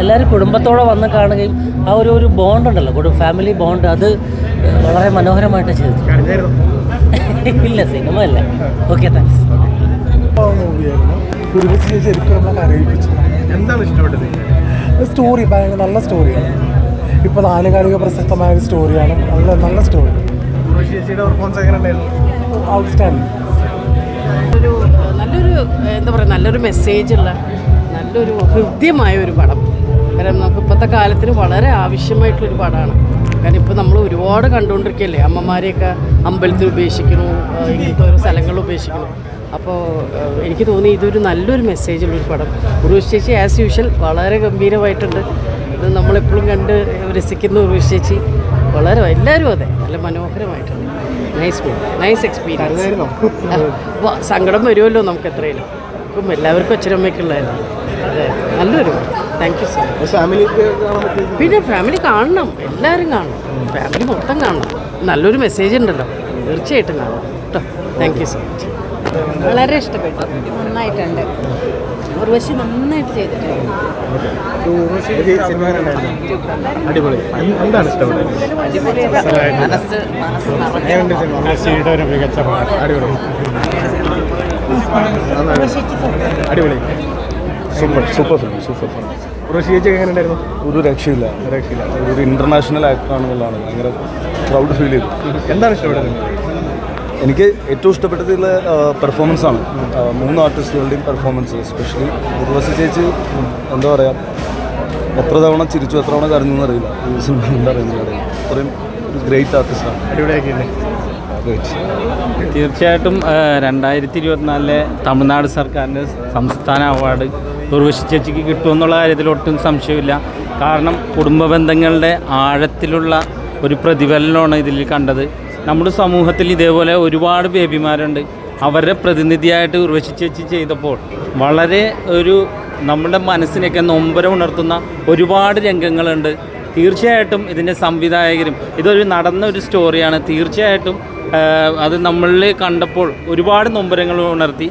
എല്ലാവരും കുടുംബത്തോടെ വന്ന് കാണുകയും ആ ഒരു ബോണ്ടുണ്ടല്ലോ, ഫാമിലി ബോണ്ട്, അത് വളരെ മനോഹരമായിട്ട് ചെയ്തു. ഇല്ല, സിനിമ അല്ല. Okay, thanks. എന്താണ് ഇഷ്ടപ്പെട്ടത്? സ്റ്റോറി ഭയങ്കര നല്ല സ്റ്റോറിയാണ്. ഇപ്പോൾ ആനുകാലിക പ്രസക്തമായ ഒരു സ്റ്റോറിയാണ്. നല്ല സ്റ്റോറി. ഔട്ട്സ്റ്റാൻഡിങ്. നല്ലൊരു മെസ്സേജുള്ള നല്ലൊരു ഹൃദ്യമായ ഒരു പടം. കാരണം നമുക്ക് ഇപ്പോഴത്തെ കാലത്തിന് വളരെ ആവശ്യമായിട്ടുള്ളൊരു പടമാണ്. കാരണം ഇപ്പോൾ നമ്മൾ ഒരുപാട് കണ്ടുകൊണ്ടിരിക്കുകയല്ലേ, അമ്മമാരെയൊക്കെ അമ്പലത്തിൽ ഉപേക്ഷിക്കുന്നു, ഇങ്ങനത്തെ ഓരോ സ്ഥലങ്ങളിൽ ഉപേക്ഷിക്കുന്നു. അപ്പോൾ എനിക്ക് തോന്നി ഇതൊരു നല്ലൊരു മെസ്സേജുള്ളൊരു പടം. ഉർവശി ചേച്ചി ആസ് യൂഷ്വൽ വളരെ ഗംഭീരമായിട്ടുണ്ട്. ഇത് നമ്മളെപ്പോഴും കണ്ട് രസിക്കുന്ന ഉർവശി ചേച്ചി വളരെ, എല്ലാവരും അതെ, നല്ല മനോഹരമായിട്ടുണ്ട്. Nice movie, nice experience. സങ്കടം വരുമല്ലോ നമുക്ക് എത്രയും. അപ്പം എല്ലാവർക്കും അച്ഛനമ്മയ്ക്കുള്ളതായിരുന്നു. അതെ, നല്ലൊരു താങ്ക് യു സോ മച്ച്. പിന്നെ ഫാമിലി കാണണം, എല്ലാവരും കാണണം, ഫാമിലി മൊത്തം കാണണം. നല്ലൊരു മെസ്സേജ് ഉണ്ടല്ലോ, തീർച്ചയായിട്ടും കാണണം കേട്ടോ. Thank you so much. വളരെ ഇഷ്ടപ്പെട്ടു, നന്നായിട്ടുണ്ട്. ഉർവശി നന്നായിട്ട് ചെയ്തിട്ടുണ്ട്. അടിപൊളി. എന്താണ് ഇഷ്ടപ്പെട്ടത്? അടിപൊളി. Super film. ഉർവശി ചേച്ചി എങ്ങനെ ഉണ്ടായിരുന്നു? ഒരു രക്ഷയില്ല. ഒരു ഇന്റർനാഷണൽ ആക്ടറാണെന്നുള്ളതാണ് ഭയങ്കര പ്രൗഡ് ഫീൽ ചെയ്തു. എന്താണ് ഇഷ്ടപ്പെട്ടത്? എനിക്ക് ഏറ്റവും ഇഷ്ടപ്പെട്ടതിലെ പെർഫോമൻസ് ആണ്. 3 ആർട്ടിസ്റ്റുകളുടെയും പെർഫോമൻസ്, എസ്പെഷ്യലി ഉർവശി ചേച്ചി എന്താ പറയുക, എത്ര തവണ ചിരിച്ചു എത്ര തവണ കരഞ്ഞു എന്നറിയില്ല. ഈ സിനിമ എന്താ പറയുന്നത്, അത്രയും ഒരു ഗ്രേറ്റ് ആർട്ടിസ്റ്റാണ്. അടിപൊളിയാക്കിയില്ലേ? തീർച്ചയായിട്ടും 2024 തമിഴ്നാട് സർക്കാരിൻ്റെ സംസ്ഥാന അവാർഡ് ഉർവശി ചേച്ചിക്ക് കിട്ടുമെന്നുള്ള കാര്യത്തിൽ ഒട്ടും സംശയമില്ല. കാരണം കുടുംബ ബന്ധങ്ങളുടെ ആഴത്തിലുള്ള ഒരു പ്രതിഫലനമാണ് ഇതിൽ കണ്ടത്. നമ്മുടെ സമൂഹത്തിൽ ഇതേപോലെ ഒരുപാട് ബേബിമാരുണ്ട്. അവരുടെ പ്രതിനിധിയായിട്ട് ഉർവശി ചേച്ചി ചെയ്തപ്പോൾ വളരെ നമ്മുടെ മനസ്സിനെയൊക്കെ നൊമ്പരം ഉണർത്തുന്ന ഒരുപാട് രംഗങ്ങളുണ്ട്. തീർച്ചയായിട്ടും ഇതിൻ്റെ സംവിധായകരും, ഇതൊരു നടന്ന ഒരു സ്റ്റോറിയാണ്. തീർച്ചയായിട്ടും അത് നമ്മളിൽ കണ്ടപ്പോൾ ഒരുപാട് നൊമ്പരങ്ങൾ ഉണർത്തി.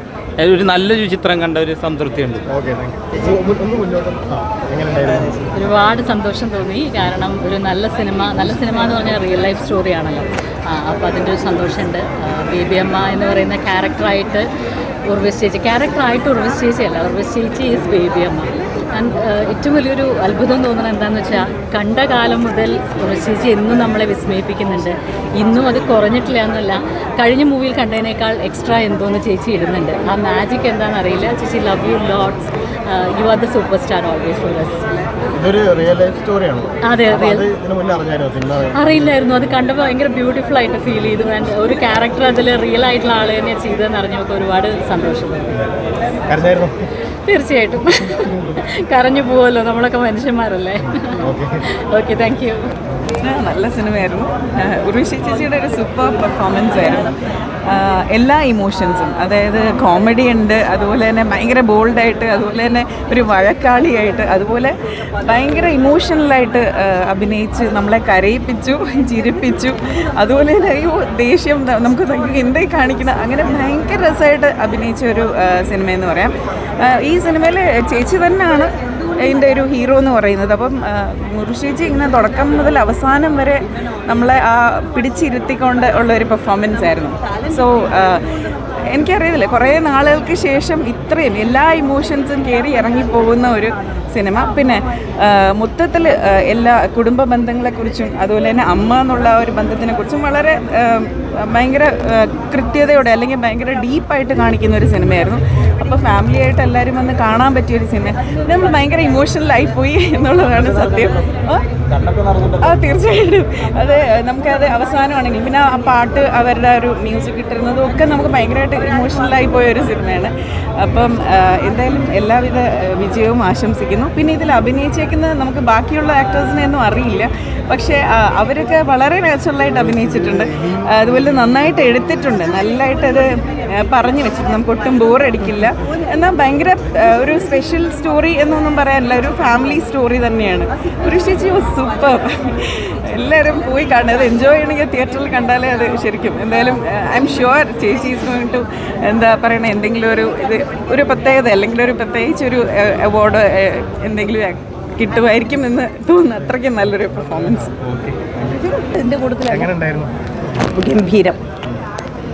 ഒരു നല്ലൊരു ചിത്രം കണ്ട ഒരു സംതൃപ്തിയുണ്ട്. ഒരുപാട് സന്തോഷം തോന്നി. കാരണം ഒരു നല്ല സിനിമ എന്ന് പറഞ്ഞാൽ റിയൽ ലൈഫ് സ്റ്റോറിയാണല്ലോ. അപ്പോൾ അതിൻ്റെ ഒരു സന്തോഷമുണ്ട്. ബേബി അമ്മ എന്ന് പറയുന്ന ക്യാരക്ടറായിട്ട് ഉർവശി ചേച്ചിയല്ല, ഉർവശി ചേച്ചി ഈസ് ബേബി അമ്മ. ഏറ്റവും വലിയൊരു അത്ഭുതം തോന്നുന്നത് എന്താണെന്ന് വെച്ചാൽ, കണ്ട കാലം മുതൽ ഉർവശി ചേച്ചി എന്നും നമ്മളെ വിസ്മയിപ്പിക്കുന്നുണ്ട്. ഇന്നും അത് കുറഞ്ഞിട്ടില്ല എന്നല്ല, കഴിഞ്ഞ മൂവിയിൽ കണ്ടതിനേക്കാൾ എക്സ്ട്രാ എന്തോന്ന് ചേച്ചി ഇടുന്നുണ്ട്. ആ മാജിക് എന്താണെന്ന് അറിയില്ല. ചേച്ചി love you lots. You are the super star always for us. അതെ, അറിയില്ലായിരുന്നു. അത് കണ്ടപ്പോൾ ഭയങ്കര ബ്യൂട്ടിഫുൾ ആയിട്ട് ഫീൽ ചെയ്തു. ആൻഡ് ഒരു ക്യാരക്ടർ അതിൽ റിയൽ ആയിട്ടുള്ള ആൾ തന്നെയാണ് ചെയ്തതെന്ന് അറിഞ്ഞപ്പോൾ ഒരുപാട് സന്തോഷം. തീർച്ചയായിട്ടും കരഞ്ഞു പോവല്ലോ, നമ്മളൊക്കെ മനുഷ്യന്മാരല്ലേ. Okay, thank you. നല്ല സിനിമയായിരുന്നു. ഉർവശി ചേച്ചിയുടെ ഒരു സൂപ്പർ പെർഫോമൻസ് ആയിരുന്നു. എല്ലാ ഇമോഷൻസും, അതായത് കോമഡി ഉണ്ട്, അതുപോലെ തന്നെ ഭയങ്കര ബോൾഡായിട്ട്, അതുപോലെ തന്നെ ഒരു വഴക്കാളിയായിട്ട്, അതുപോലെ ഭയങ്കര ഇമോഷണലായിട്ട് അഭിനയിച്ച് നമ്മളെ കരയിപ്പിച്ചു, ചിരിപ്പിച്ചു. അതുപോലെ തന്നെ ദേഷ്യം നമുക്ക് എന്തേ കാണിക്കണം, അങ്ങനെ ഭയങ്കര രസമായിട്ട് അഭിനയിച്ച ഒരു സിനിമയെന്ന് പറയാം. ഈ സിനിമയിൽ ചേച്ചി തന്നെയാണ് ഇതിൻ്റെ ഒരു ഹീറോ എന്ന് പറയുന്നത്. അപ്പം ഉർവശി ഇങ്ങനെ തുടക്കം മുതൽ അവസാനം വരെ നമ്മളെ പിടിച്ചിരുത്തിക്കൊണ്ട് ഉള്ള ഒരു പെർഫോമൻസ് ആയിരുന്നു. സോ എനിക്കറിയത്തില്ല, കുറേ നാളുകൾക്ക് ശേഷം ഇത്രയും എല്ലാ ഇമോഷൻസും കയറി ഇറങ്ങിപ്പോകുന്ന ഒരു സിനിമ. പിന്നെ മൊത്തത്തിൽ എല്ലാ കുടുംബ ബന്ധങ്ങളെക്കുറിച്ചും അതുപോലെ തന്നെ അമ്മ എന്നുള്ള ഒരു ബന്ധത്തിനെക്കുറിച്ചും വളരെ ഭയങ്കര കൃത്യതയോടെ അല്ലെങ്കിൽ ഭയങ്കര ഡീപ്പായിട്ട് കാണിക്കുന്ന ഒരു സിനിമയായിരുന്നു. അപ്പോൾ ഫാമിലിയായിട്ട് എല്ലാവരും വന്ന് കാണാൻ പറ്റിയൊരു സിനിമ. നമ്മൾ ഭയങ്കര ഇമോഷണലായിപ്പോയി എന്നുള്ളതാണ് സത്യം. തീർച്ചയായിട്ടും അത് നമുക്കത് അവസാനമാണെങ്കിൽ പിന്നെ ആ പാട്ട്, അവരുടെ ഒരു മ്യൂസിക് ഇട്ടിരുന്നതും ഒക്കെ നമുക്ക് ഭയങ്കരമായിട്ട് ഇമോഷണലായി പോയ ഒരു സിനിമയാണ്. അപ്പം എന്തായാലും എല്ലാവിധ വിജയവും ആശംസിക്കുന്നു. പിന്നെ ഇതിൽ അഭിനയിച്ചേക്കുന്നത് നമുക്ക് ബാക്കിയുള്ള ആക്ടേഴ്സിനെ ഒന്നും അറിയില്ല, പക്ഷേ അവരൊക്കെ വളരെ നാച്ചുറലായിട്ട് അഭിനയിച്ചിട്ടുണ്ട്. അതുപോലെ നന്നായിട്ട് എടുത്തിട്ടുണ്ട്, നല്ലതായിട്ടത് പറഞ്ഞു വെച്ചിട്ടുണ്ട്. നമുക്ക് ഒട്ടും ബോറടിക്കില്ല. എന്നാൽ ഭയങ്കര ഒരു സ്പെഷ്യൽ സ്റ്റോറി എന്നൊന്നും പറയാനില്ല, ഒരു ഫാമിലി സ്റ്റോറി തന്നെയാണ്. Urvashi was super. എല്ലാവരും പോയി കാണുന്നത് എൻജോയ് ചെയ്യണമെങ്കിൽ തിയേറ്ററിൽ കണ്ടാലേ അത് ശരിക്കും. എന്തായാലും ഐ എം ഷുവർ ചേച്ചി ഈസ് ഗോയിങ് ടു എന്താ പറയണത്, എന്തെങ്കിലും ഒരു പ്രത്യേകത അല്ലെങ്കിൽ ഒരു പ്രത്യേകിച്ചൊരു അവാർഡ് എന്തെങ്കിലും കിട്ടുമായിരിക്കും എന്ന് തോന്നുന്നു. അത്രയ്ക്കും നല്ലൊരു പെർഫോമൻസ്. ഇതിൻ്റെ കൂട്ടത്തിൽ എങ്ങനെ ഉണ്ടായിരുന്നു? ഗംഭീരം,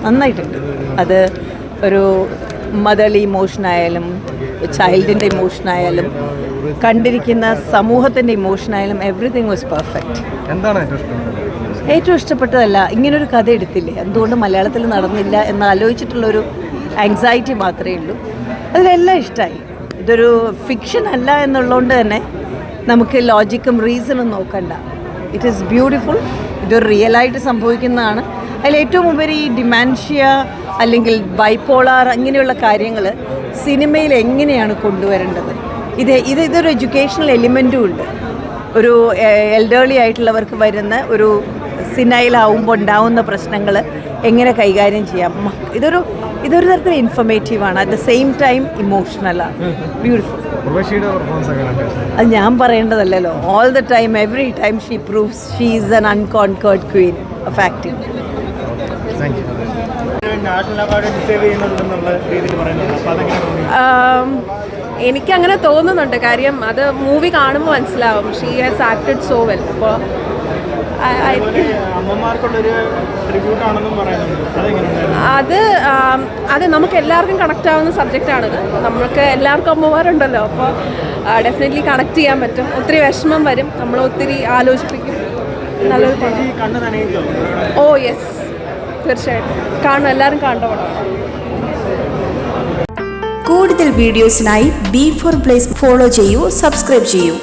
നന്നായിട്ടുണ്ട്. അത് ഒരു മദർലി ഇമോഷനായാലും ചൈൽഡിൻ്റെ ഇമോഷനായാലും കണ്ടിരിക്കുന്ന സമൂഹത്തിൻ്റെ ഇമോഷനായാലും എവറിത്തിങ് വാസ് പെർഫെക്റ്റ്. എന്താണ് ഏറ്റവും ഇഷ്ടം? ഏറ്റവും ഇഷ്ടപ്പെട്ടതല്ല ഇങ്ങനൊരു കഥ എടുത്തില്ലേ, എന്തുകൊണ്ട് മലയാളത്തിൽ നടന്നില്ല എന്ന് ആലോചിച്ചിട്ടുള്ളൊരു ആങ്സൈറ്റി മാത്രമേ ഉള്ളൂ. അതിലെല്ലാം ഇഷ്ടമായി. ഇതൊരു ഫിക്ഷൻ അല്ല എന്നുള്ളതുകൊണ്ട് തന്നെ നമുക്ക് ലോജിക്കും റീസണും നോക്കണ്ട. It is beautiful. ഇതൊരു റിയലായിട്ട് സംഭവിക്കുന്നതാണ്. അതിലേറ്റവും ഉപരി ഈ ഡിമാൻഷ്യ അല്ലെങ്കിൽ ബൈപ്പോളാർ അങ്ങനെയുള്ള കാര്യങ്ങൾ സിനിമയിൽ എങ്ങനെയാണ് കൊണ്ടുവരേണ്ടത്, ഇതൊരു എഡ്യൂക്കേഷണൽ എലിമെൻറ്റും ഉണ്ട്. ഒരു എൽഡേർലി ആയിട്ടുള്ളവർക്ക് വരുന്ന ഒരു സിനൈലാവുമ്പോൾ ഉണ്ടാവുന്ന പ്രശ്നങ്ങൾ എങ്ങനെ കൈകാര്യം ചെയ്യാം. ഇതൊരു തരത്തിൽ ഇൻഫർമേറ്റീവാണ്, അറ്റ് ദ സെയിം ടൈം ഇമോഷണലാണ്. ബ്യൂട്ടിഫുൾ. ഉർവശിയുടെ പെർഫോമൻസ് എങ്ങനെയുണ്ടായിരുന്നു? അത് ഞാൻ പറയേണ്ടതല്ലല്ലോ. All the time, every time she proves she is an unconquered queen of acting. Thank you. National award deserve ചെയ്യുന്നുണ്ടെന്നുള്ള രീതിയിൽ പറയുന്നത്, അപ്പോൾ അതെങ്ങനെ തോന്നി? എനിക്കങ്ങനെ തോന്നുന്നുണ്ട്. കാര്യം അത് മൂവി കാണുമ്പോൾ മനസ്സിലാവും. She has acted so well. അപ്പോൾ അമ്മമാർക്കുള്ളൊരു ട്രിബ്യൂട്ടാണെന്നും പറയുന്നുണ്ട്. അത് നമുക്ക് എല്ലാവർക്കും കണക്റ്റ് ആവുന്ന സബ്ജക്റ്റാണിത്. നമ്മൾക്ക് എല്ലാവർക്കും അമ്മമാരുണ്ടല്ലോ. അപ്പോൾ ഡെഫിനറ്റ്ലി കണക്ട് ചെയ്യാൻ പറ്റും. ഒത്തിരി വിഷമം വരും, നമ്മൾ ഒത്തിരി ആലോചിപ്പിക്കും. നല്ലൊരു പടം. ഓ യെസ്, തീർച്ചയായിട്ടും കാണും. എല്ലാവരും കാണേണ്ട പടമാണ്. കൂടുതൽ വീഡിയോസിനായി B4 Place ഫോളോ ചെയ്യൂ, സബ്സ്ക്രൈബ് ചെയ്യൂ.